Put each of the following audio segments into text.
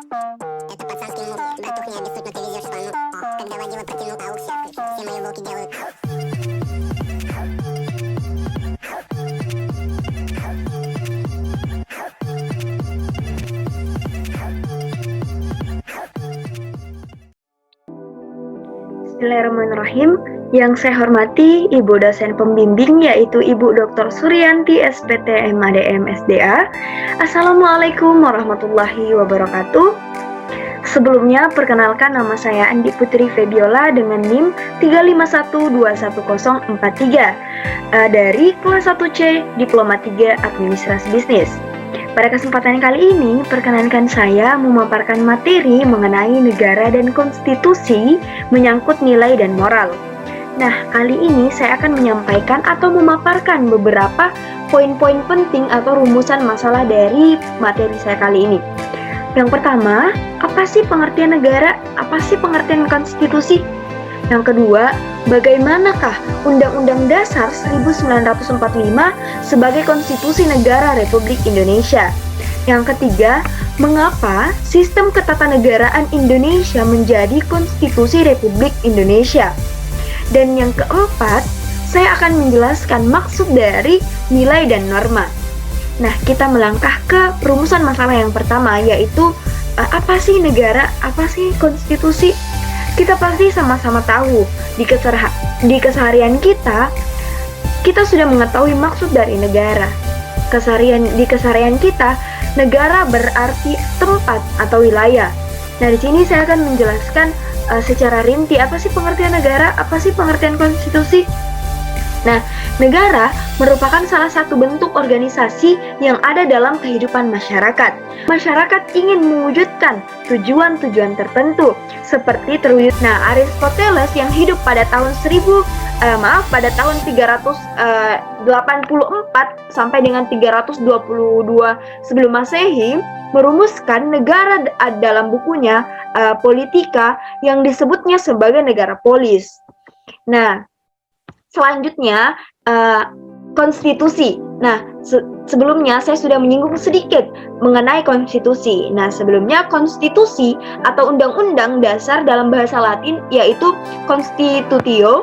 Это пацанский мув, братух, не обессудь, но ты везешь слону. Когда водила протянул ауксия, все мои волки делают. Bismillahirrahmanirrahim. Yang saya hormati Ibu dosen pembimbing yaitu Ibu Dr. Suryanti SPT MADM SDA. Assalamualaikum warahmatullahi wabarakatuh. Sebelumnya perkenalkan nama saya Andi Putri Febiola dengan NIM 351210043 dari kelas 1C Diploma 3 Administrasi Bisnis. Pada kesempatan kali ini, perkenankan saya memaparkan materi mengenai negara dan konstitusi menyangkut nilai dan moral. Nah, kali ini saya akan menyampaikan atau memaparkan beberapa poin-poin penting atau rumusan masalah dari materi saya kali ini. Yang pertama, apa sih pengertian negara? Apa sih pengertian konstitusi? Yang kedua, bagaimanakah Undang-Undang Dasar 1945 sebagai konstitusi negara Republik Indonesia? Yang ketiga, mengapa sistem ketatanegaraan Indonesia menjadi konstitusi Republik Indonesia? Dan yang keempat, saya akan menjelaskan maksud dari nilai dan norma. Nah, kita melangkah ke rumusan masalah yang pertama, yaitu apa sih negara, apa sih konstitusi? Kita pasti sama-sama tahu di keseharian kita sudah mengetahui maksud dari negara. Di keseharian kita, negara berarti tempat atau wilayah. Nah, di sini saya akan menjelaskan secara rinci apa sih pengertian negara, apa sih pengertian konstitusi. Nah, negara merupakan salah satu bentuk organisasi yang ada dalam kehidupan masyarakat. Masyarakat ingin mewujudkan tujuan-tujuan tertentu seperti terwujud. Nah, Aristoteles yang hidup pada tahun 384 sampai dengan 322 sebelum Masehi merumuskan negara dalam bukunya Politika yang disebutnya sebagai negara polis. Nah, selanjutnya konstitusi. Nah, sebelumnya saya sudah menyinggung sedikit mengenai konstitusi. Nah, sebelumnya konstitusi atau undang-undang dasar dalam bahasa Latin yaitu constitutio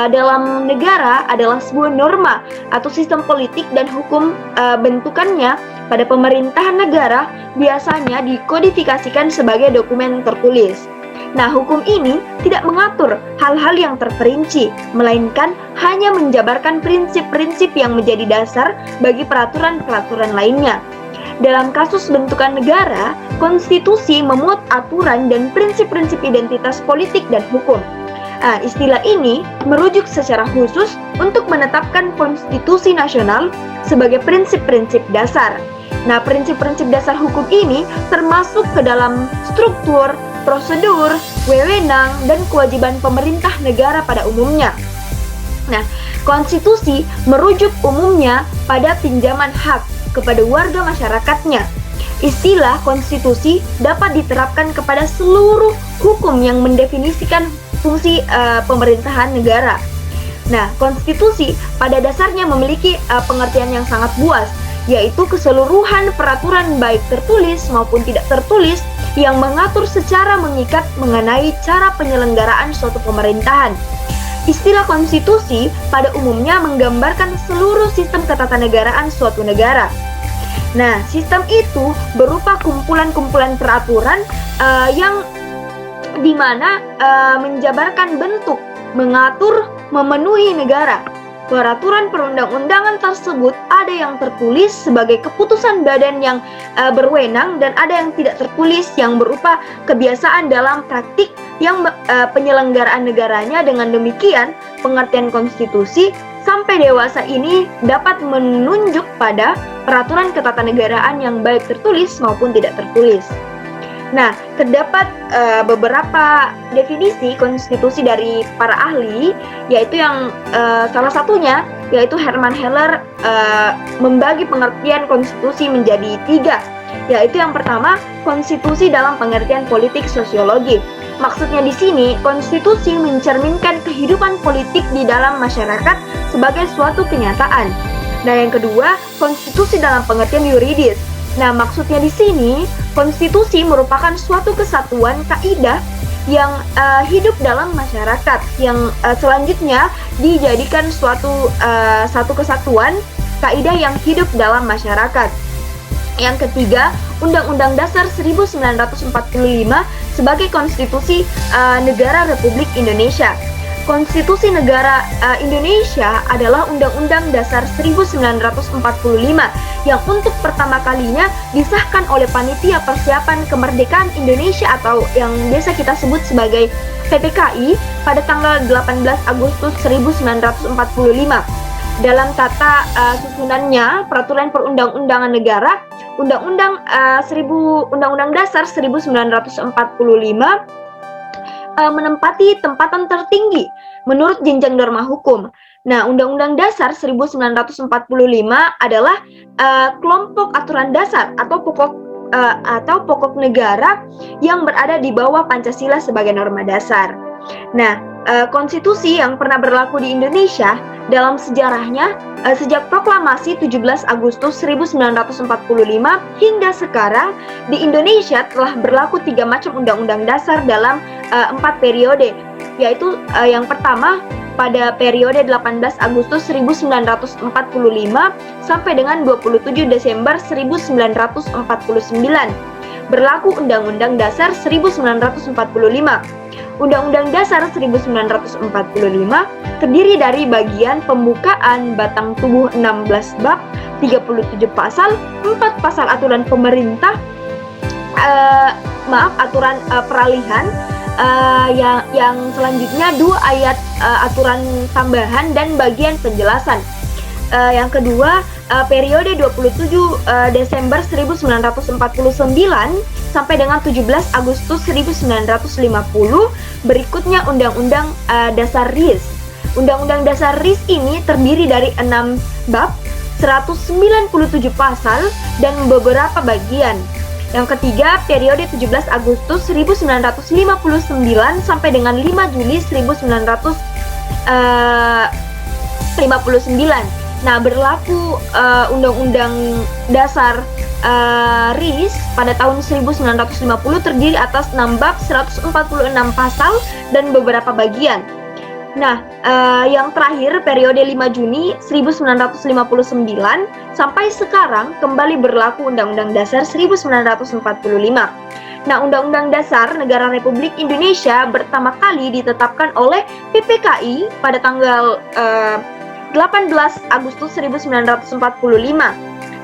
dalam negara adalah sebuah norma atau sistem politik dan hukum. Bentukannya pada pemerintahan negara biasanya dikodifikasikan sebagai dokumen tertulis. Nah, hukum ini tidak mengatur hal-hal yang terperinci, melainkan hanya menjabarkan prinsip-prinsip yang menjadi dasar bagi peraturan-peraturan lainnya. Dalam kasus bentukan negara, konstitusi memuat aturan dan prinsip-prinsip identitas politik dan hukum. Nah, istilah ini merujuk secara khusus untuk menetapkan konstitusi nasional sebagai prinsip-prinsip dasar. Nah, prinsip-prinsip dasar hukum ini termasuk ke dalam struktur, prosedur, wewenang, dan kewajiban pemerintah negara pada umumnya. Nah, konstitusi merujuk umumnya pada pinjaman hak kepada warga masyarakatnya. Istilah konstitusi dapat diterapkan kepada seluruh hukum yang mendefinisikan fungsi pemerintahan negara. Nah, konstitusi pada dasarnya memiliki pengertian yang sangat luas, yaitu keseluruhan peraturan baik tertulis maupun tidak tertulis yang mengatur secara mengikat mengenai cara penyelenggaraan suatu pemerintahan. Istilah konstitusi pada umumnya menggambarkan seluruh sistem ketatanegaraan suatu negara. Nah, sistem itu berupa kumpulan-kumpulan peraturan yang dimana menjabarkan bentuk, mengatur, memenuhi negara. Peraturan perundang-undangan tersebut ada yang tertulis sebagai keputusan badan yang berwenang dan ada yang tidak tertulis yang berupa kebiasaan dalam praktik yang penyelenggaraan negaranya. Dengan demikian, pengertian konstitusi sampai dewasa ini dapat menunjuk pada peraturan ketatanegaraan yang baik tertulis maupun tidak tertulis. Nah, terdapat beberapa definisi konstitusi dari para ahli, yaitu yang salah satunya yaitu Herman Heller membagi pengertian konstitusi menjadi 3, yaitu yang pertama konstitusi dalam pengertian politik sosiologi. Maksudnya di sini konstitusi mencerminkan kehidupan politik di dalam masyarakat sebagai suatu kenyataan. Dan yang kedua, konstitusi dalam pengertian yuridis. Nah, maksudnya di sini, konstitusi merupakan suatu kesatuan kaidah yang hidup dalam masyarakat, yang selanjutnya dijadikan satu kesatuan kaidah yang hidup dalam masyarakat. Yang ketiga, Undang-Undang Dasar 1945 sebagai konstitusi negara Republik Indonesia. Konstitusi negara Indonesia adalah Undang-Undang Dasar 1945 yang untuk pertama kalinya disahkan oleh Panitia Persiapan Kemerdekaan Indonesia atau yang biasa kita sebut sebagai PPKI pada tanggal 18 Agustus 1945. Dalam tata susunannya, Peraturan Perundang-undangan Negara, Undang-Undang Dasar 1945 menempati tempatan tertinggi menurut jenjang norma hukum. Nah, Undang-Undang Dasar 1945 adalah kelompok aturan dasar atau pokok negara yang berada di bawah Pancasila sebagai norma dasar. Nah, konstitusi yang pernah berlaku di Indonesia dalam sejarahnya sejak proklamasi 17 Agustus 1945 hingga sekarang di Indonesia telah berlaku 3 macam undang-undang dasar dalam 4 periode, yaitu yang pertama pada periode 18 Agustus 1945 sampai dengan 27 Desember 1949 berlaku Undang-Undang Dasar 1945. Undang-Undang Dasar 1945 terdiri dari bagian pembukaan batang tubuh 16 bab, 37 pasal, 4 pasal aturan pemerintah, aturan peralihan, yang selanjutnya 2 ayat aturan tambahan dan bagian penjelasan. Yang kedua, periode 27 Desember 1949 sampai dengan 17 Agustus 1950, berikutnya Undang-Undang Dasar RIS. Undang-Undang Dasar RIS ini terdiri dari 6 bab, 197 pasal, dan beberapa bagian. Yang ketiga, periode 17 Agustus 1959 sampai dengan 5 Juli 1959. Nah, berlaku Undang-Undang Dasar RIS pada tahun 1950 terdiri atas 6 bab, 146 pasal, dan beberapa bagian. Nah, yang terakhir periode 5 Juni 1959 sampai sekarang kembali berlaku Undang-Undang Dasar 1945. Nah, Undang-Undang Dasar Negara Republik Indonesia pertama kali ditetapkan oleh PPKI pada tanggal 18 Agustus 1945.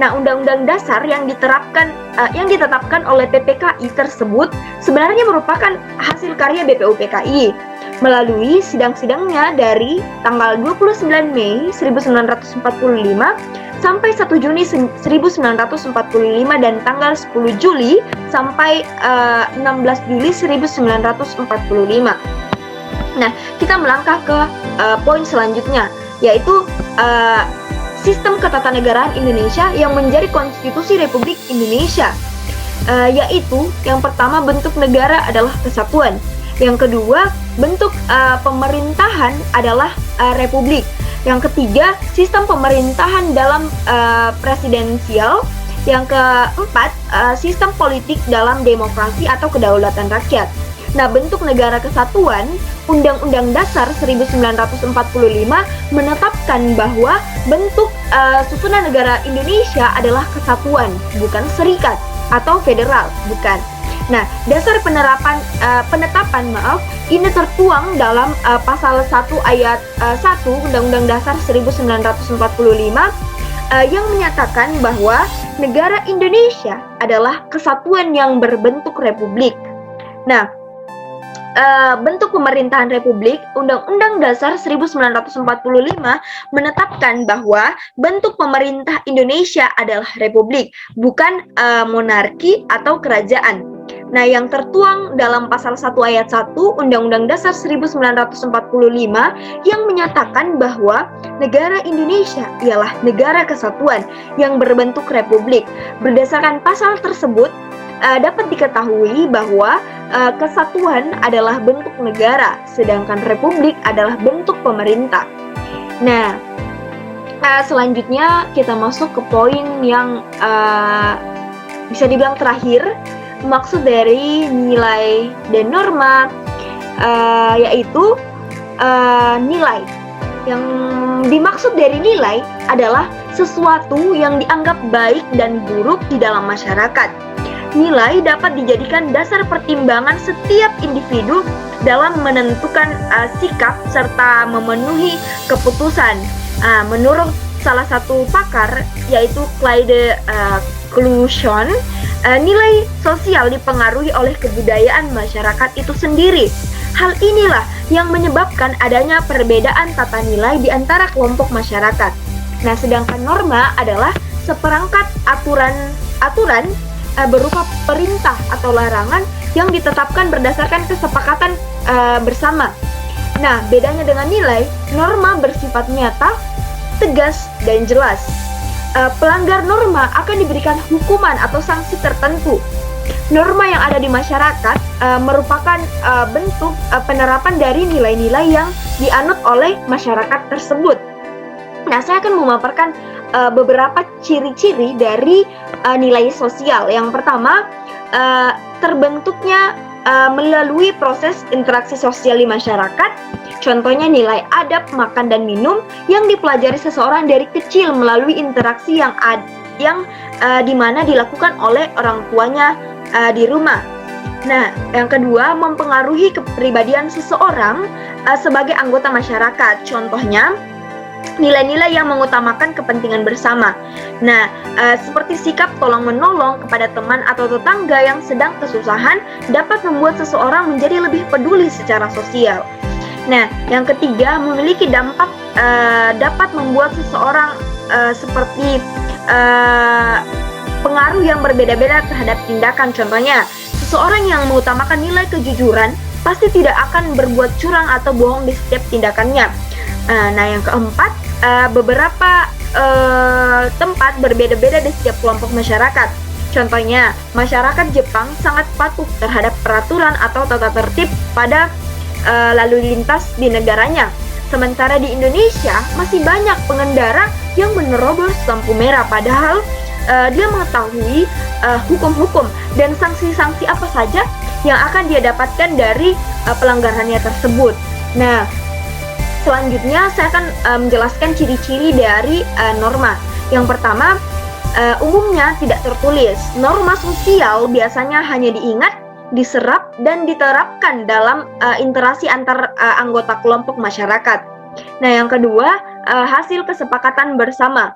Nah, Undang-Undang Dasar yang ditetapkan oleh PPKI tersebut sebenarnya merupakan hasil karya BPUPKI melalui sidang-sidangnya dari tanggal 29 Mei 1945 sampai 1 Juni 1945 dan tanggal 10 Juli sampai 16 Juli 1945. Nah, kita melangkah ke poin selanjutnya, yaitu sistem ketatanegaraan Indonesia yang menjadi konstitusi Republik Indonesia, yaitu yang pertama, bentuk negara adalah kesatuan. Yang kedua, bentuk pemerintahan adalah republik. Yang ketiga, sistem pemerintahan dalam presidensial. Yang keempat, sistem politik dalam demokrasi atau kedaulatan rakyat. Nah, bentuk negara kesatuan, Undang-Undang Dasar 1945 menetapkan bahwa bentuk susunan negara Indonesia adalah kesatuan, bukan serikat atau federal, bukan. Nah, dasar penetapan ini tertuang dalam pasal 1 ayat 1 Undang-Undang Dasar 1945 yang menyatakan bahwa negara Indonesia adalah kesatuan yang berbentuk republik. Nah, bentuk pemerintahan republik, Undang-Undang Dasar 1945 menetapkan bahwa bentuk pemerintah Indonesia adalah republik, bukan monarki atau kerajaan. Nah, yang tertuang dalam pasal 1 ayat 1 Undang-Undang Dasar 1945 yang menyatakan bahwa negara Indonesia ialah negara kesatuan yang berbentuk republik. Berdasarkan pasal tersebut, dapat diketahui bahwa kesatuan adalah bentuk negara, sedangkan republik adalah bentuk pemerintah. Nah, selanjutnya kita masuk ke poin yang bisa dibilang terakhir, maksud dari nilai dan norma yaitu nilai. Yang dimaksud dari nilai adalah sesuatu yang dianggap baik dan buruk di dalam masyarakat. Nilai dapat dijadikan dasar pertimbangan setiap individu dalam menentukan sikap serta memenuhi keputusan. Menurut salah satu pakar yaitu Clyde Clusion, nilai sosial dipengaruhi oleh kebudayaan masyarakat itu sendiri. Hal inilah yang menyebabkan adanya perbedaan tata nilai di antara kelompok masyarakat. Nah, sedangkan norma adalah seperangkat aturan berupa perintah atau larangan yang ditetapkan berdasarkan kesepakatan bersama. Nah, bedanya dengan nilai, norma bersifat nyata, tegas, dan jelas. Pelanggar norma akan diberikan hukuman atau sanksi tertentu. Norma yang ada di masyarakat merupakan bentuk penerapan dari nilai-nilai yang dianut oleh masyarakat tersebut. Nah, saya akan memaparkan beberapa ciri-ciri dari nilai sosial. Yang pertama, terbentuknya melalui proses interaksi sosial di masyarakat. Contohnya nilai adab, makan, dan minum yang dipelajari seseorang dari kecil melalui interaksi yang dimana dilakukan oleh orang tuanya di rumah. Nah, yang kedua, mempengaruhi kepribadian seseorang sebagai anggota masyarakat. Contohnya, nilai-nilai yang mengutamakan kepentingan bersama. Nah, seperti sikap tolong-menolong kepada teman atau tetangga yang sedang kesusahan dapat membuat seseorang menjadi lebih peduli secara sosial. Nah, yang ketiga, memiliki dampak dapat membuat seseorang seperti pengaruh yang berbeda-beda terhadap tindakan. Contohnya, seseorang yang mengutamakan nilai kejujuran pasti tidak akan berbuat curang atau bohong di setiap tindakannya. Nah, yang keempat, beberapa tempat berbeda-beda di setiap kelompok masyarakat. Contohnya, masyarakat Jepang sangat patuh terhadap peraturan atau tata tertib pada lalu lintas di negaranya. Sementara di Indonesia masih banyak pengendara yang menerobos lampu merah, padahal dia mengetahui hukum-hukum dan sanksi-sanksi apa saja yang akan dia dapatkan dari pelanggarannya tersebut. Nah, selanjutnya saya akan menjelaskan ciri-ciri dari norma. Yang pertama, umumnya tidak tertulis. Norma sosial biasanya hanya diingat, diserap, dan diterapkan dalam interaksi antar anggota kelompok masyarakat. Nah, yang kedua, hasil kesepakatan bersama.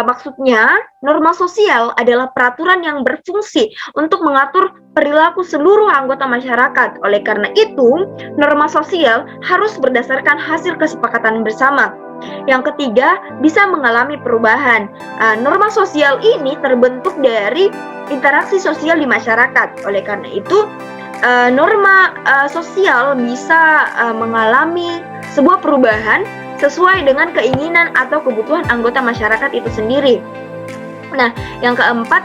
Maksudnya, norma sosial adalah peraturan yang berfungsi untuk mengatur perilaku seluruh anggota masyarakat. Oleh karena itu, norma sosial harus berdasarkan hasil kesepakatan bersama. Yang ketiga, bisa mengalami perubahan. Norma sosial ini terbentuk dari interaksi sosial di masyarakat. Oleh karena itu, norma sosial bisa mengalami sebuah perubahan sesuai dengan keinginan atau kebutuhan anggota masyarakat itu sendiri. Nah, yang keempat,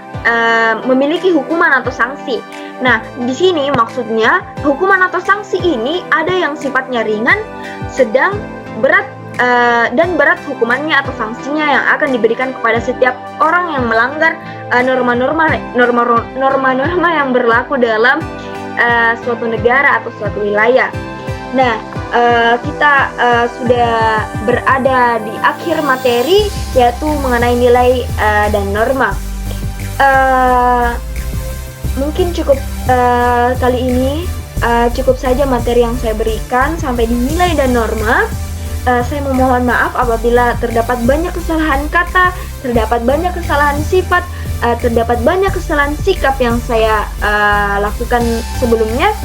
memiliki hukuman atau sanksi. Nah, di sini maksudnya hukuman atau sanksi ini ada yang sifatnya ringan, sedang, berat, dan berat hukumannya atau sanksinya yang akan diberikan kepada setiap orang yang melanggar norma-norma yang berlaku dalam suatu negara atau suatu wilayah. Nah, kita sudah berada di akhir materi, yaitu mengenai nilai dan norma. Mungkin cukup kali ini, cukup saja materi yang saya berikan sampai di nilai dan norma. Saya memohon maaf apabila terdapat banyak kesalahan kata, terdapat banyak kesalahan sifat, terdapat banyak kesalahan sikap yang saya lakukan sebelumnya.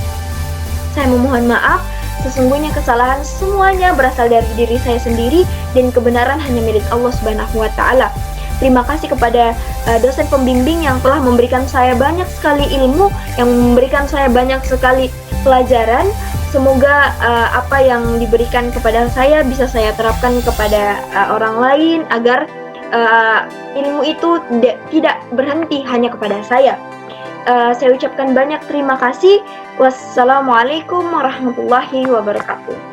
Saya memohon maaf. Sesungguhnya kesalahan semuanya berasal dari diri saya sendiri dan kebenaran hanya milik Allah Subhanahu wa taala. Terima kasih kepada dosen pembimbing yang telah memberikan saya banyak sekali ilmu, yang memberikan saya banyak sekali pelajaran. Semoga apa yang diberikan kepada saya bisa saya terapkan kepada orang lain agar ilmu itu tidak berhenti hanya kepada saya. Saya ucapkan banyak terima kasih. Wassalamualaikum warahmatullahi wabarakatuh.